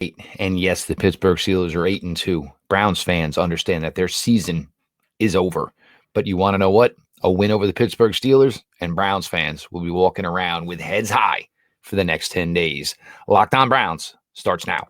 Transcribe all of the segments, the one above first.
And yes, the Pittsburgh Steelers are 8-2. Browns fans understand that their season is over. But you want to know what? A win over the Pittsburgh Steelers and Browns fans will be walking around with heads high for the next 10 days. Locked On Browns starts now.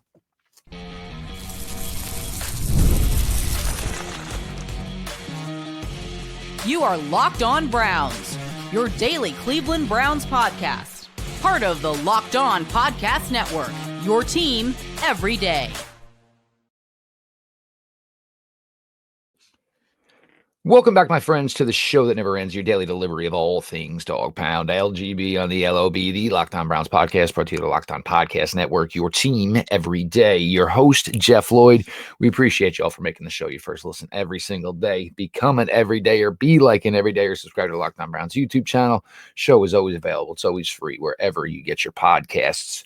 You are Locked On Browns, your daily Cleveland Browns podcast. Part of the Locked On Podcast Network, your team every day. Welcome back, my friends, to the show that never ends, your daily delivery of all things Dog Pound, LGB on the LOB, the Locked On Browns podcast, brought to you by the Locked On Podcast Network, your team every day. Your host, Jeff Lloyd. We appreciate you all for making the show your first listen every single day. Become an everydayer, be like an everydayer, subscribe to the Locked On Browns YouTube channel. Show is always available. It's always free wherever you get your podcasts.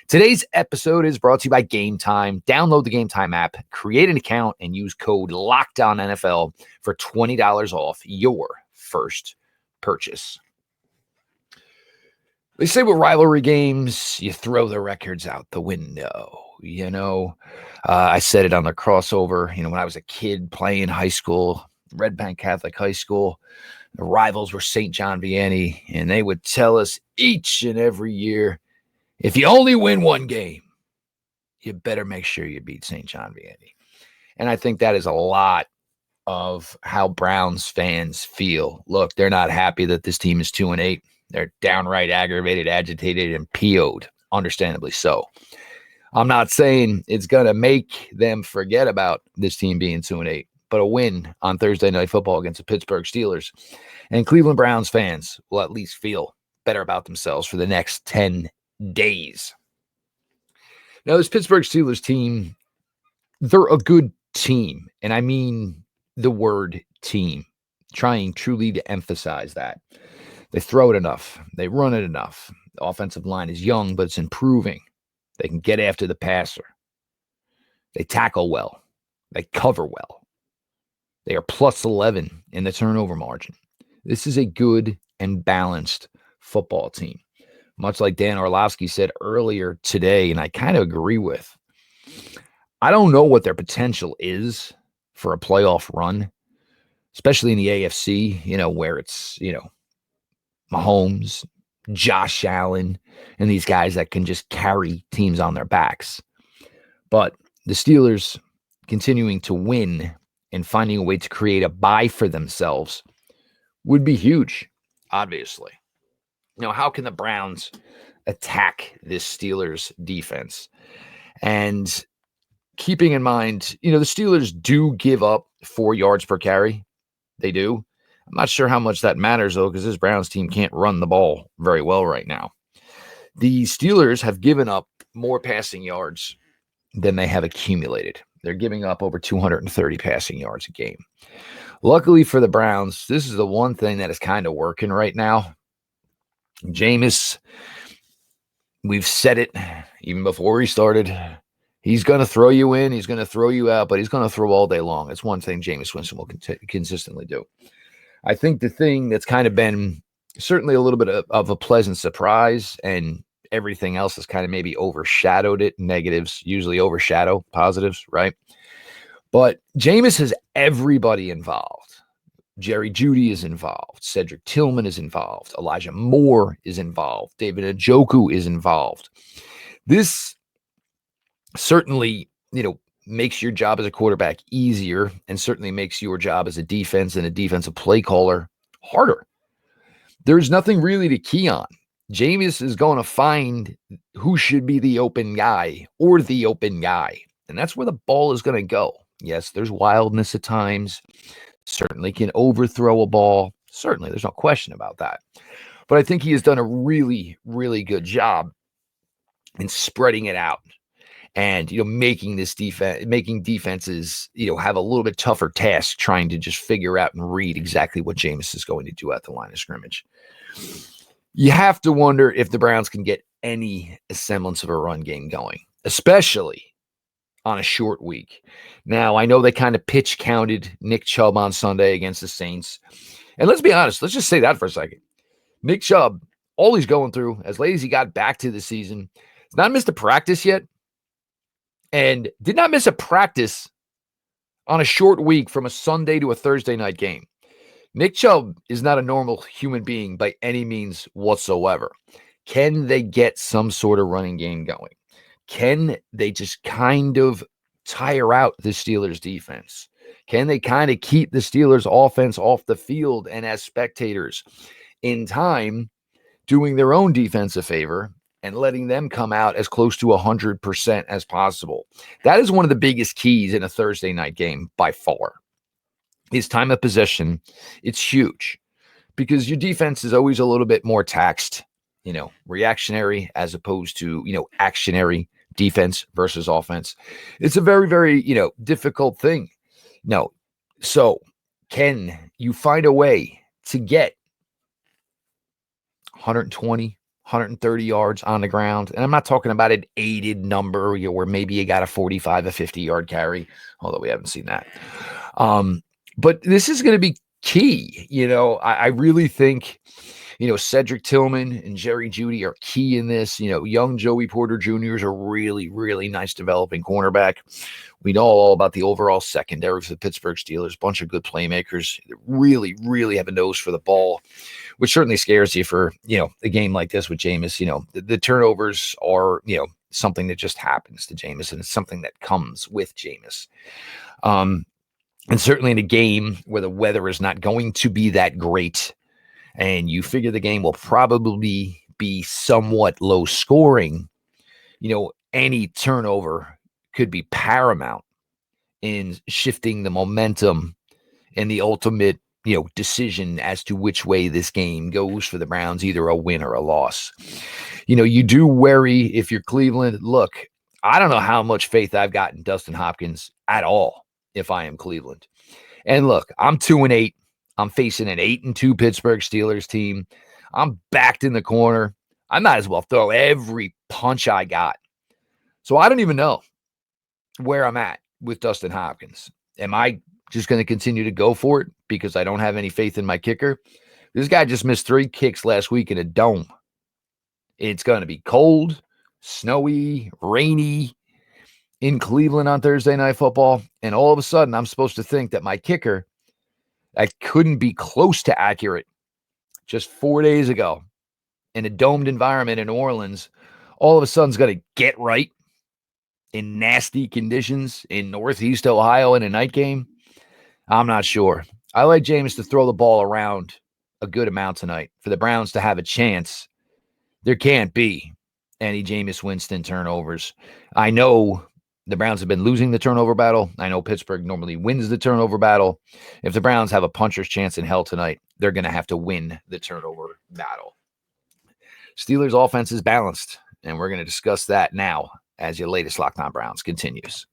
Today's episode is brought to you by Game Time. Download the Game Time app, create an account, and use code LOCKEDONNFL for $20 off your first purchase. They say with rivalry games, you throw the records out the window. I said it on the crossover. When I was a kid playing high school, Red Bank Catholic High School, the rivals were St. John Vianney, and they would tell us each and every year, if you only win one game, you better make sure you beat St. John Vianney. And I think that is a lot of how Browns fans feel. Look, they're not happy that this team is 2-8. They're downright aggravated, agitated, and PO'd, understandably so. I'm not saying it's going to make them forget about this team being 2-8, but a win on Thursday Night Football against the Pittsburgh Steelers and Cleveland Browns fans will at least feel better about themselves for the next 10 days. Now, this Pittsburgh Steelers team, they're a good team, and I mean the word team, trying truly to emphasize that. They throw it enough. They run it enough. The offensive line is young, but it's improving. They can get after the passer. They tackle well. They cover well. They are plus 11 in the turnover margin. This is a good and balanced football team. Much like Dan Orlovsky said earlier today, and I kind of agree with, I don't know what their potential is for a playoff run, especially in the AFC, where it's, Mahomes, Josh Allen, and these guys that can just carry teams on their backs. But the Steelers continuing to win and finding a way to create a bye for themselves would be huge, obviously. How can the Browns attack this Steelers defense? And keeping in mind, the Steelers do give up 4 yards per carry. They do. I'm not sure how much that matters, though, because this Browns team can't run the ball very well right now. The Steelers have given up more passing yards than they have accumulated. They're giving up over 230 passing yards a game. Luckily for the Browns, this is the one thing that is kind of working right now. Jameis, we've said it even before he started. He's going to throw you in. He's going to throw you out, but he's going to throw all day long. It's one thing Jameis Winston will consistently do. I think the thing that's kind of been certainly a little bit of a pleasant surprise, and everything else has kind of maybe overshadowed it. Negatives usually overshadow positives, right? But Jameis has everybody involved. Jerry Jeudy is involved. Cedric Tillman is involved. Elijah Moore is involved. David Njoku is involved. This certainly, makes your job as a quarterback easier, and certainly makes your job as a defense and a defensive play caller harder. There's nothing really to key on. Jameis is going to find who should be the open guy or the open guy, and that's where the ball is going to go. Yes, there's wildness at times. Certainly can overthrow a ball. Certainly, there's no question about that. But I think he has done a really, really good job in spreading it out and, making defenses, have a little bit tougher task trying to just figure out and read exactly what Jameis is going to do at the line of scrimmage. You have to wonder if the Browns can get any semblance of a run game going, especially on a short week. Now, I know they kind of pitch counted Nick Chubb on Sunday against the Saints. And let's be honest, let's just say that for a second. Nick Chubb, all he's going through, as late as he got back to the season, he's not missed a practice yet. and did not miss a practice on a short week from a Sunday to a Thursday night game. Nick Chubb is not a normal human being by any means whatsoever. Can they get some sort of running game going? Can they just kind of tire out the Steelers defense? Can they kind of keep the Steelers offense off the field and as spectators in time doing their own defense a favor and letting them come out as close to 100% as possible? That is one of the biggest keys in a Thursday night game by far. Is time of possession. It's huge because your defense is always a little bit more taxed, reactionary as opposed to, actionary defense versus offense. It's a very, very, difficult thing. No. So can you find a way to get 120, 130 yards on the ground? And I'm not talking about an aided number where maybe you got a 45, a 50-yard carry, although we haven't seen that. But this is going to be key. I really think, Cedric Tillman and Jerry Jeudy are key in this. Young Joey Porter Jr. is a really, really nice developing cornerback. We know all about the overall secondary for the Pittsburgh Steelers. Bunch of good playmakers. Really, really have a nose for the ball, which certainly scares you for, a game like this with Jameis. The turnovers are, something that just happens to Jameis, and it's something that comes with Jameis. And certainly in a game where the weather is not going to be that great, and you figure the game will probably be somewhat low scoring, any turnover could be paramount in shifting the momentum and the ultimate, decision as to which way this game goes for the Browns, either a win or a loss. You do worry if you're Cleveland. Look, I don't know how much faith I've got in Dustin Hopkins at all if I am Cleveland. And look, I'm 2-8. I'm facing an 8-2 Pittsburgh Steelers team. I'm backed in the corner. I might as well throw every punch I got. So I don't even know where I'm at with Dustin Hopkins. Am I just going to continue to go for it because I don't have any faith in my kicker? This guy just missed 3 kicks last week in a dome. It's going to be cold, snowy, rainy in Cleveland on Thursday Night Football. And all of a sudden, I'm supposed to think that my kicker, that couldn't be close to accurate just 4 days ago in a domed environment in New Orleans, all of a sudden is going to get right in nasty conditions in Northeast Ohio in a night game. I'm not sure. I like Jameis to throw the ball around a good amount tonight for the Browns to have a chance. There can't be any Jameis Winston turnovers. I know the Browns have been losing the turnover battle. I know Pittsburgh normally wins the turnover battle. If the Browns have a puncher's chance in hell tonight, they're going to have to win the turnover battle. Steelers offense is balanced, and we're going to discuss that now as your latest Locked On Browns continues.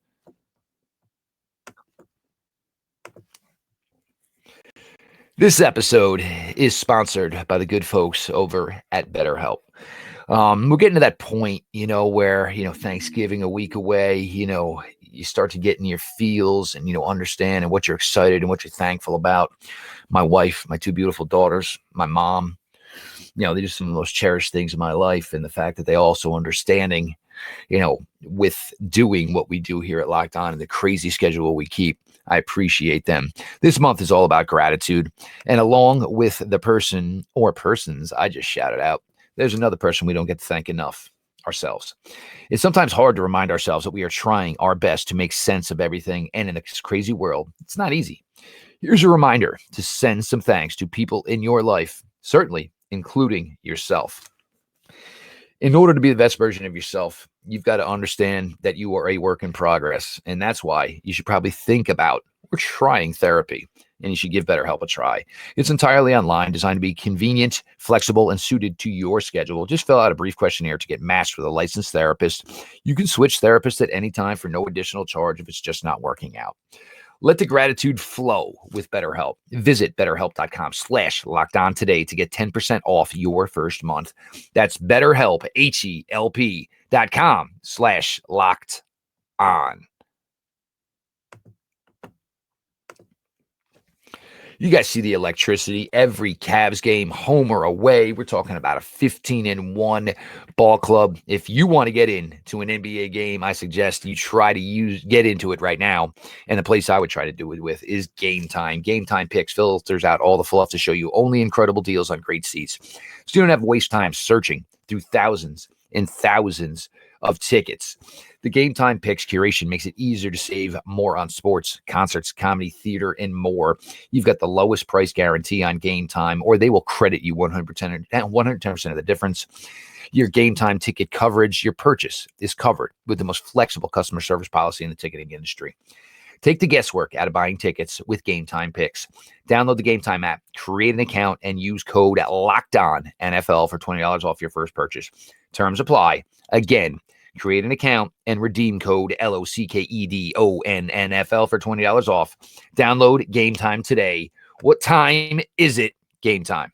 This episode is sponsored by the good folks over at BetterHelp. We're getting to that point, where, Thanksgiving a week away, you start to get in your feels and, understand and what you're excited and what you're thankful about. My wife, my 2 beautiful daughters, my mom, they're just some of the most cherished things in my life. And the fact that they also understanding, with doing what we do here at Locked On and the crazy schedule we keep, I appreciate them. This month is all about gratitude. And along with the person or persons I just shouted out, there's another person we don't get to thank enough, ourselves. It's sometimes hard to remind ourselves that we are trying our best to make sense of everything. And in this crazy world, it's not easy. Here's a reminder to send some thanks to people in your life, certainly including yourself. In order to be the best version of yourself, you've got to understand that you are a work in progress. And that's why you should probably think about or trying therapy. And you should give BetterHelp a try. It's entirely online, designed to be convenient, flexible, and suited to your schedule. Just fill out a brief questionnaire to get matched with a licensed therapist. You can switch therapists at any time for no additional charge if it's just not working out. Let the gratitude flow with BetterHelp. Visit BetterHelp.com/lockedon today to get 10% off your first month. That's BetterHelp, HELP.com/lockedon. You guys see the electricity. Every Cavs game, home or away, we're talking about a 15-1 ball club. If you want to get into an NBA game, I suggest you try to get into it right now. And the place I would try to do it with is Game Time. Game Time Picks filters out all the fluff to show you only incredible deals on great seats. So you don't have to waste time searching through thousands and thousands of tickets. The Game Time Picks curation makes it easier to save more on sports, concerts, comedy, theater, and more. You've got the lowest price guarantee on Game Time, or they will credit you 110% of the difference. Your Game Time ticket coverage, your purchase is covered with the most flexible customer service policy in the ticketing industry. Take the guesswork out of buying tickets with Game Time Picks. Download the Game Time app, create an account, and use code LOCKEDONNFL for $20 off your first purchase. Terms apply. Again, create an account and redeem code LOCKEDONNFL for $20 off. Download Game Time today. What time is it? Game Time.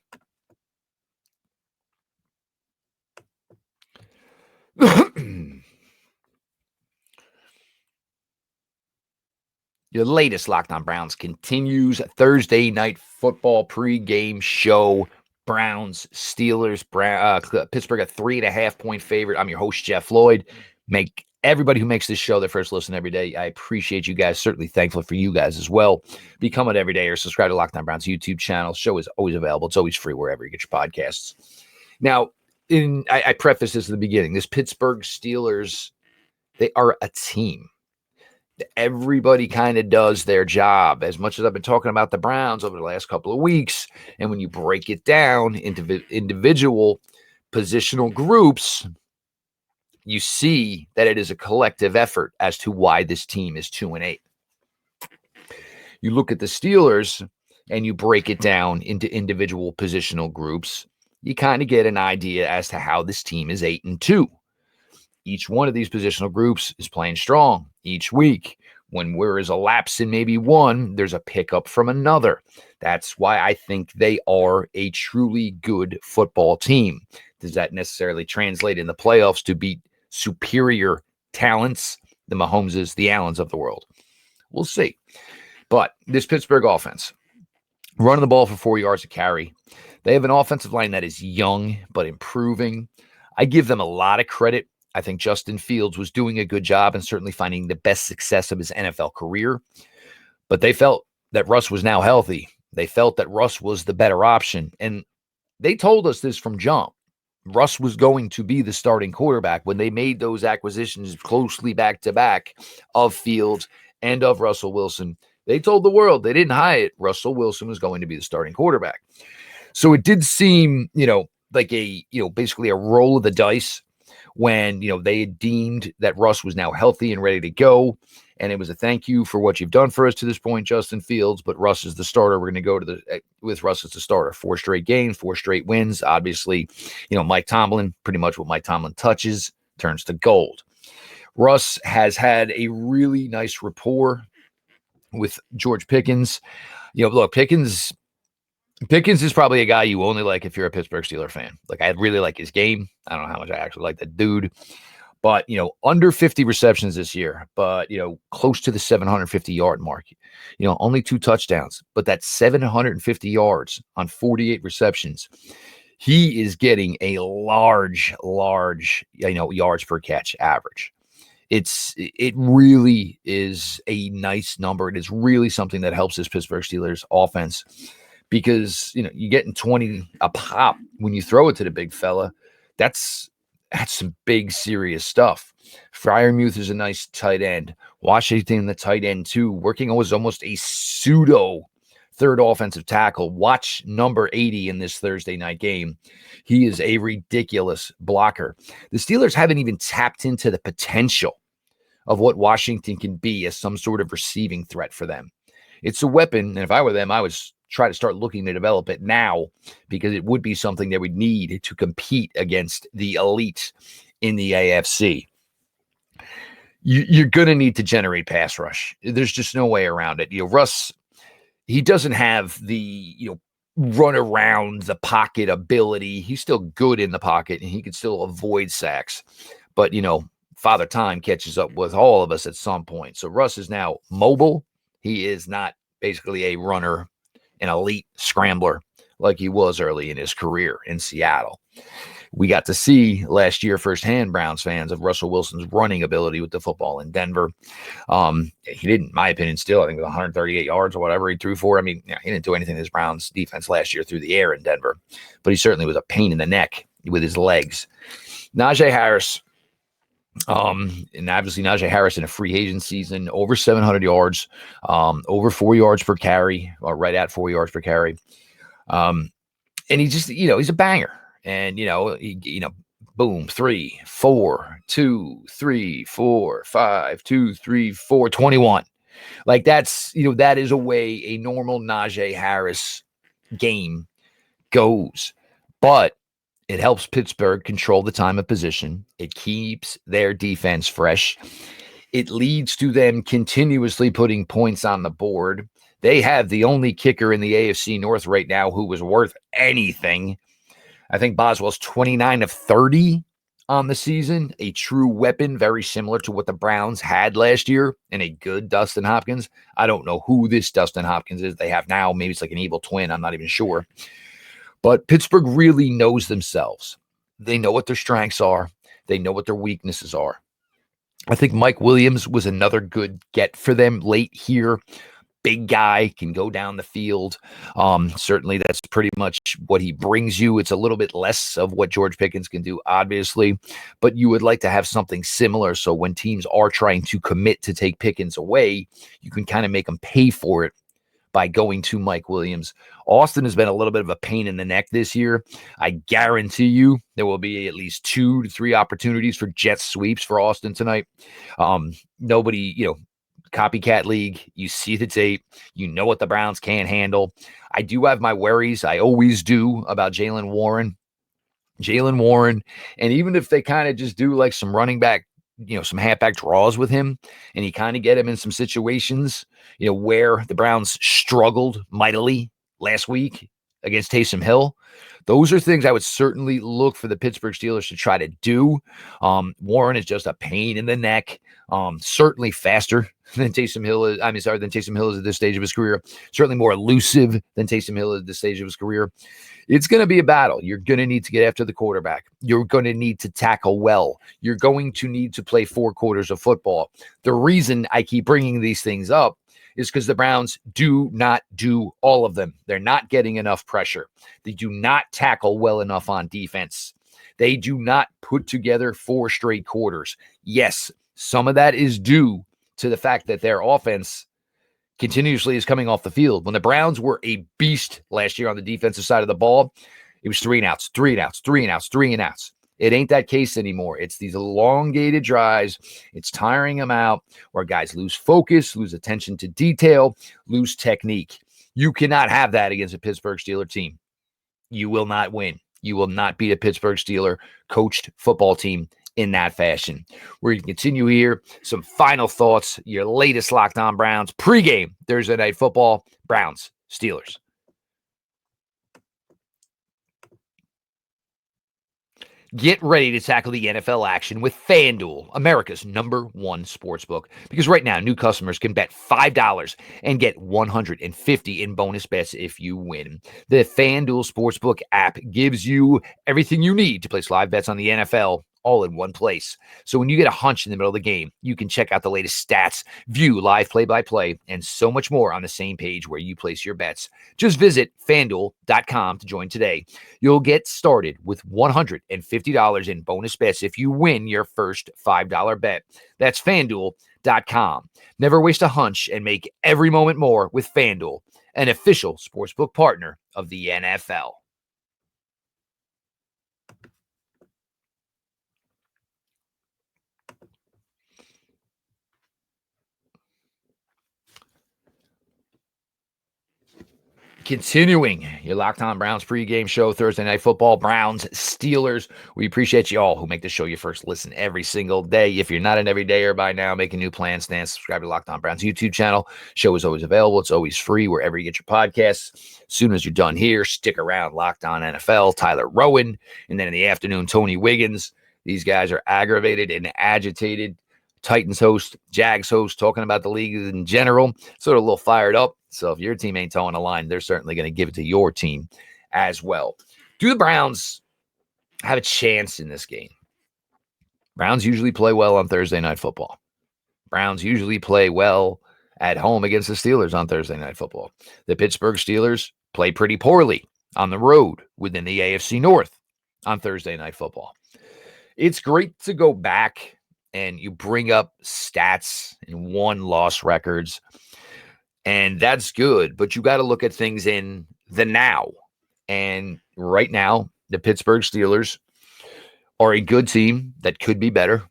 Your latest Locked On Browns continues. Thursday night football pregame show. Browns, Steelers, Pittsburgh a 3.5-point favorite. I'm your host, Jeff Floyd. Make everybody who makes this show their first listen every day. I appreciate you guys. Certainly thankful for you guys as well. Become an everyday or subscribe to Locked On Browns YouTube channel. Show is always available. It's always free wherever you get your podcasts. Now, I preface this at the beginning. This Pittsburgh Steelers, they are a team. Everybody kind of does their job. As much as I've been talking about the Browns over the last couple of weeks, and when you break it down into individual positional groups, you see that it is a collective effort as to why this team is 2-8. You look at the Steelers and you break it down into individual positional groups, you kind of get an idea as to how this team is 8-2. Each one of these positional groups is playing strong each week. When there is a lapse in maybe one, there's a pickup from another. That's why I think they are a truly good football team. Does that necessarily translate in the playoffs to beat superior talents, the Mahomeses, the Allens of the world? We'll see. But this Pittsburgh offense, running the ball for 4 yards a carry. They have an offensive line that is young but improving. I give them a lot of credit. I think Justin Fields was doing a good job and certainly finding the best success of his NFL career. But they felt that Russ was now healthy. They felt that Russ was the better option. And they told us this from jump. Russ was going to be the starting quarterback when they made those acquisitions closely back-to-back of Fields and of Russell Wilson. They told the world, they didn't hide it, Russell Wilson was going to be the starting quarterback. So it did seem, like basically a roll of the dice when, they had deemed that Russ was now healthy and ready to go. And it was a thank you for what you've done for us to this point, Justin Fields. But Russ is the starter. We're going to go with Russ as the starter. 4 straight games, 4 straight wins. Obviously, Mike Tomlin, pretty much what Mike Tomlin touches turns to gold. Russ has had a really nice rapport with George Pickens. Look, Pickens is probably a guy you only like if you're a Pittsburgh Steelers fan. Like, I really like his game. I don't know how much I actually like that dude. But, under 50 receptions this year, but, close to the 750-yard mark. Only 2 touchdowns. But that's 750 yards on 48 receptions. He is getting a large, yards per catch average. It really is a nice number. It is really something that helps this Pittsburgh Steelers offense. Because, you're getting 20 a pop when you throw it to the big fella. That's some big, serious stuff. Freiermuth is a nice tight end. Washington, the tight end, too, working almost a pseudo third offensive tackle. Watch number 80 in this Thursday night game. He is a ridiculous blocker. The Steelers haven't even tapped into the potential of what Washington can be as some sort of receiving threat for them. It's a weapon, and if I were them, I would try to start looking to develop it now, because it would be something they would need to compete against the elite in the AFC. You're going to need to generate pass rush. There's just no way around it. Russ, he doesn't have the, run around the pocket ability. He's still good in the pocket, and he can still avoid sacks. But, Father Time catches up with all of us at some point. So Russ is now mobile. He is not basically a runner an elite scrambler like he was early in his career in Seattle. We got to see last year firsthand, Browns fans, of Russell Wilson's running ability with the football in Denver. He didn't, in my opinion, still, I think with 138 yards or whatever he threw for. I mean, he didn't do anything to this Browns defense last year through the air in Denver, but he certainly was a pain in the neck with his legs. Najee Harris, and obviously Najee Harris in a free agent season, over 700 yards, over 4 yards per carry, or right at 4 yards per carry. And he just, he's a banger. And, boom, 3, 4, 2, 3, 4, 5, 2, 3, 4, 21. Like that's, that is a way a normal Najee Harris game goes. But it helps Pittsburgh control the time of possession. It keeps their defense fresh. It leads to them continuously putting points on the board. They have the only kicker in the AFC North right now who was worth anything. I think Boswell's 29 of 30 on the season, a true weapon, very similar to what the Browns had last year, and a good Dustin Hopkins. I don't know who this Dustin Hopkins is they have now. Maybe it's like an evil twin. I'm not even sure. But Pittsburgh really knows themselves. They know what their strengths are. They know what their weaknesses are. I think Mike Williams was another good get for them late here. Big guy, can go down the field. Certainly that's pretty much what he brings you. It's a little bit less of what George Pickens can do, obviously, but you would like to have something similar. So when teams are trying to commit to take Pickens away, you can kind of make them pay for it by going to Mike Williams. Austin has been a little bit of a pain in the neck this year. I guarantee you there will be at least 2 to 3 opportunities for jet sweeps for Austin tonight. Nobody, copycat league, you see the tape, you know what the Browns can't handle. I do have my worries. I always do about Jaylen Warren, and even if they kind of just do like some running back, some halfback draws with him, and you kind of get him in some situations, where the Browns struggled mightily last week against Taysom Hill. Those are things I would certainly look for the Pittsburgh Steelers to try to do. Warren is just a pain in the neck. Certainly faster than Taysom Hill is. Than Taysom Hill is at this stage of his career. Certainly more elusive than Taysom Hill is at this stage of his career. It's going to be a battle. You're going to need to get after the quarterback. You're going to need to tackle well. You're going to need to play 4 quarters of football. The reason I keep bringing these things up is because the Browns do not do all of them. They're not getting enough pressure. They do not tackle well enough on defense. They do not put together 4 straight quarters. Yes, some of that is due to the fact that their offense continuously is coming off the field. When the Browns were a beast last year on the defensive side of the ball, it was 3 and outs, 3 and outs, 3 and outs, 3 and outs. It ain't that case anymore. It's these elongated drives. It's tiring them out where guys lose focus, lose attention to detail, lose technique. You cannot have that against a Pittsburgh Steelers team. You will not win. You will not beat a Pittsburgh Steelers coached football team in that fashion. We're going to continue here. Some final thoughts. Your latest Locked On Browns pregame Thursday Night Football. Browns, Steelers. Get ready to tackle the NFL action with FanDuel, America's #1 sportsbook. Because right now, new customers can bet $5 and get $150 in bonus bets if you win. The FanDuel Sportsbook app gives you everything you need to place live bets on the NFL all in one place. So when you get a hunch in the middle of the game, you can check out the latest stats, view live play-by-play, and so much more on the same page where you place your bets. Just visit FanDuel.com to join today. You'll get started with $150 in bonus bets if you win your first $5 bet. That's FanDuel.com. Never waste a hunch and make every moment more with FanDuel, an official sportsbook partner of the NFL. Continuing your Locked On Browns pregame show, Thursday Night Football, Browns, Steelers. We appreciate you all who make the show your first listen every single day. If you're not an everydayer by now, make a new plan, subscribe to Locked On Browns YouTube channel. Show is always available. It's always free wherever you get your podcasts. As soon as you're done here, stick around. Locked On NFL, Tyler Rowan. And then in the afternoon, Tony Wiggins. These guys are aggravated and agitated. Titans host, Jags host, talking about the league in general, sort of a little fired up. So if your team ain't towing the line, they're certainly going to give it to your team as well. Do the Browns have a chance in this game? Browns usually play well on Thursday Night Football. Browns usually play well at home against the Steelers on Thursday Night Football. The Pittsburgh Steelers play pretty poorly on the road within the AFC North on Thursday Night Football. It's great to go back and you bring up stats and won-loss records, and that's good, but you got to look at things in the now. And right now, the Pittsburgh Steelers are a good team that could be better.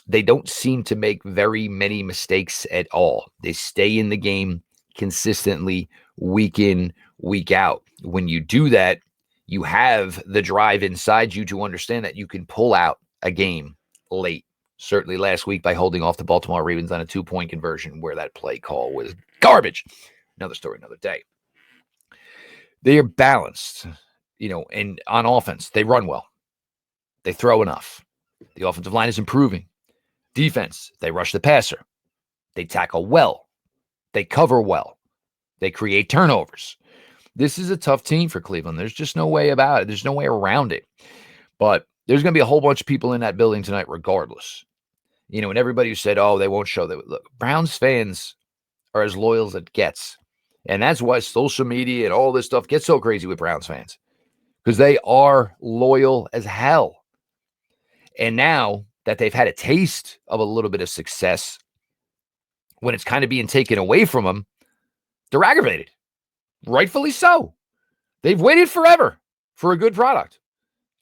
They don't seem to make very many mistakes at all. They stay in the game consistently week in, week out. When you do that, you have the drive inside you to understand that you can pull out a game late. Certainly last week by holding off the Baltimore Ravens on a 2-point conversion where that play call was garbage. Another story, another day. They are balanced, and on offense, they run well. They throw enough. The offensive line is improving. Defense, they rush the passer. They tackle well. They cover well. They create turnovers. This is a tough team for Cleveland. There's just no way about it. There's no way around it. But there's going to be a whole bunch of people in that building tonight regardless. And everybody who said, oh, they won't show that. Look, Browns fans are as loyal as it gets. And that's why social media and all this stuff gets so crazy with Browns fans. Because they are loyal as hell. And now that they've had a taste of a little bit of success, when it's kind of being taken away from them, they're aggravated. Rightfully so. They've waited forever for a good product.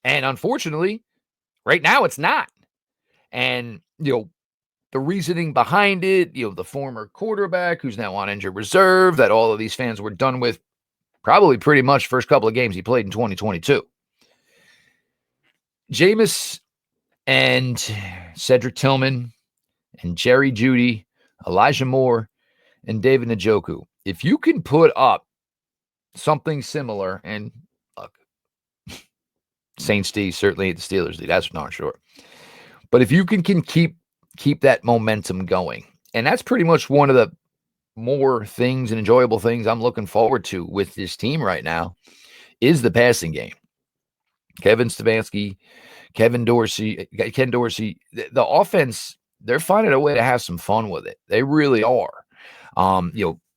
And unfortunately, right now it's not. And, the reasoning behind it, the former quarterback who's now on injured reserve that all of these fans were done with probably pretty much first couple of games he played in 2022. Jameis and Cedric Tillman and Jerry Jeudy, Elijah Moore, and David Njoku. If you can put up something similar, and look, Saints D certainly at the Steelers D, that's not sure. But if you can keep that momentum going, and that's pretty much one of the more things and enjoyable things I'm looking forward to with this team right now, is the passing game. Kevin Stefanski, Ken Dorsey, the offense, they're finding a way to have some fun with it. They really are.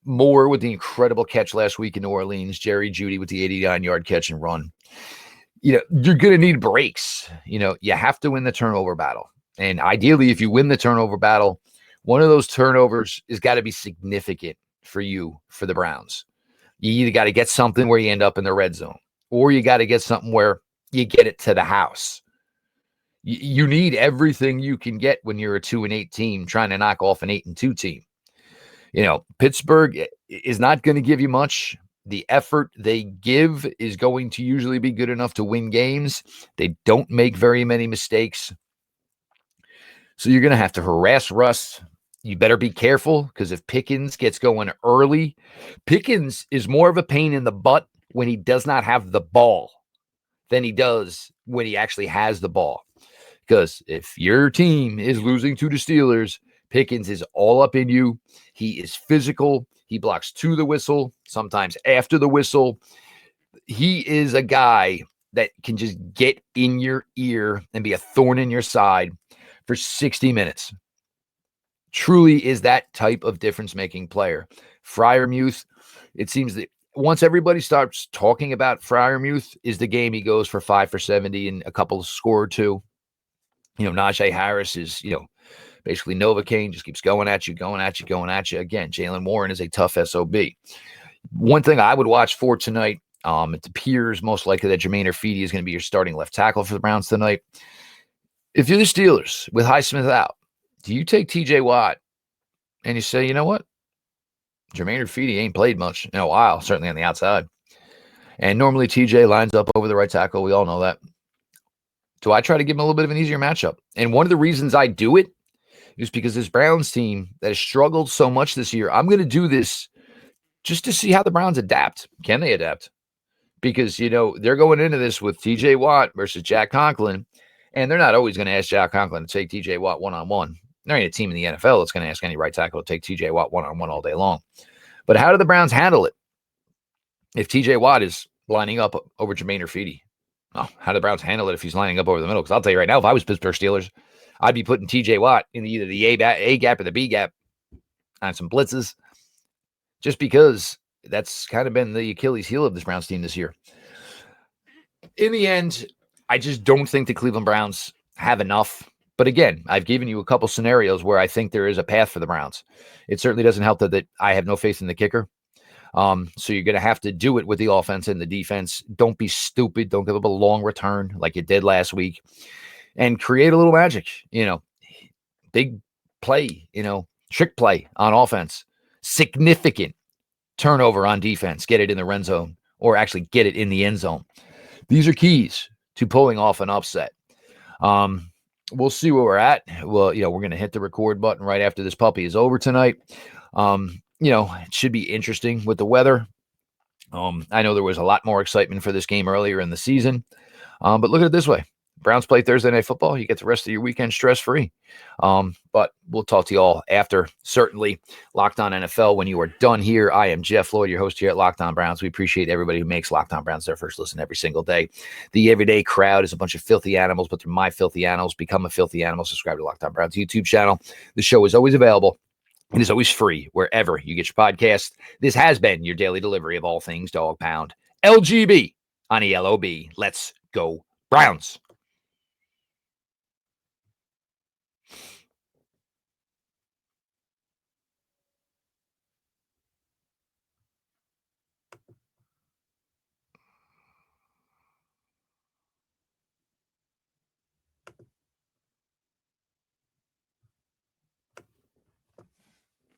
Moore with the incredible catch last week in New Orleans, Jerry Jeudy with the 89-yard catch and run. You're going to need breaks. You have to win the turnover battle. And ideally, if you win the turnover battle, one of those turnovers has got to be significant for you, for the Browns. You either got to get something where you end up in the red zone, or you got to get something where you get it to the house. You need everything you can get when you're a 2-8 team trying to knock off an 8-2 team. Pittsburgh is not going to give you much. The effort they give is going to usually be good enough to win games. They don't make very many mistakes. So you're going to have to harass Russ. You better be careful, because if Pickens gets going early, Pickens is more of a pain in the butt when he does not have the ball than he does when he actually has the ball. Because if your team is losing to the Steelers, Pickens is all up in you. He is physical. He blocks to the whistle, sometimes after the whistle. He is a guy that can just get in your ear and be a thorn in your side for 60 minutes. Truly is that type of difference-making player. Freiermuth, it seems that once everybody starts talking about Freiermuth, is the game he goes for 5 for 70 and a couple of score or two. Najee Harris is, basically Novocaine, just keeps going at you. Again, Jalen Warren is a tough SOB. One thing I would watch for tonight, it appears most likely that Jermaine Urfidi is going to be your starting left tackle for the Browns tonight. If you're the Steelers with Highsmith out, do you take TJ Watt and you say, you know what? Jermaine Urfidi ain't played much in a while, certainly on the outside. And normally TJ lines up over the right tackle. We all know that. Do I try to give him a little bit of an easier matchup? And one of the reasons I do it is because this Browns team that has struggled so much this year, I'm going to do this just to see how the Browns adapt. Can they adapt? Because, they're going into this with TJ Watt versus Jack Conklin, and they're not always going to ask Jack Conklin to take TJ Watt one-on-one. There ain't a team in the NFL that's going to ask any right tackle to take TJ Watt one-on-one all day long. But how do the Browns handle it if TJ Watt is lining up over Jermaine Urfidi? Oh, how do the Browns handle it if he's lining up over the middle? Because I'll tell you right now, if I was Pittsburgh Steelers, I'd be putting TJ Watt in either the A gap or the B gap on some blitzes, just because that's kind of been the Achilles heel of this Browns team this year. In the end, I just don't think the Cleveland Browns have enough. But again, I've given you a couple scenarios where I think there is a path for the Browns. It certainly doesn't help that I have no faith in the kicker. So you're going to have to do it with the offense and the defense. Don't be stupid. Don't give up a long return like you did last week, and create a little magic, big play, trick play on offense, significant turnover on defense, get it in the red zone, or actually get it in the end zone. These are keys to pulling off an upset. We'll see where we're at. Well, we're going to hit the record button right after this puppy is over tonight. It should be interesting with the weather. I know there was a lot more excitement for this game earlier in the season. But look at it this way. Browns play Thursday Night Football. You get the rest of your weekend stress-free. But we'll talk to you all after, certainly, Locked On NFL. When you are done here, I am Jeff Lloyd, your host here at Locked On Browns. We appreciate everybody who makes Locked On Browns their first listen every single day. The everyday crowd is a bunch of filthy animals, but they're my filthy animals. Become a filthy animal. Subscribe to Locked On Browns YouTube channel. The show is always available. It is always free wherever you get your podcast. This has been your daily delivery of all things Dog Pound. LGB on ELOB. Let's go Browns.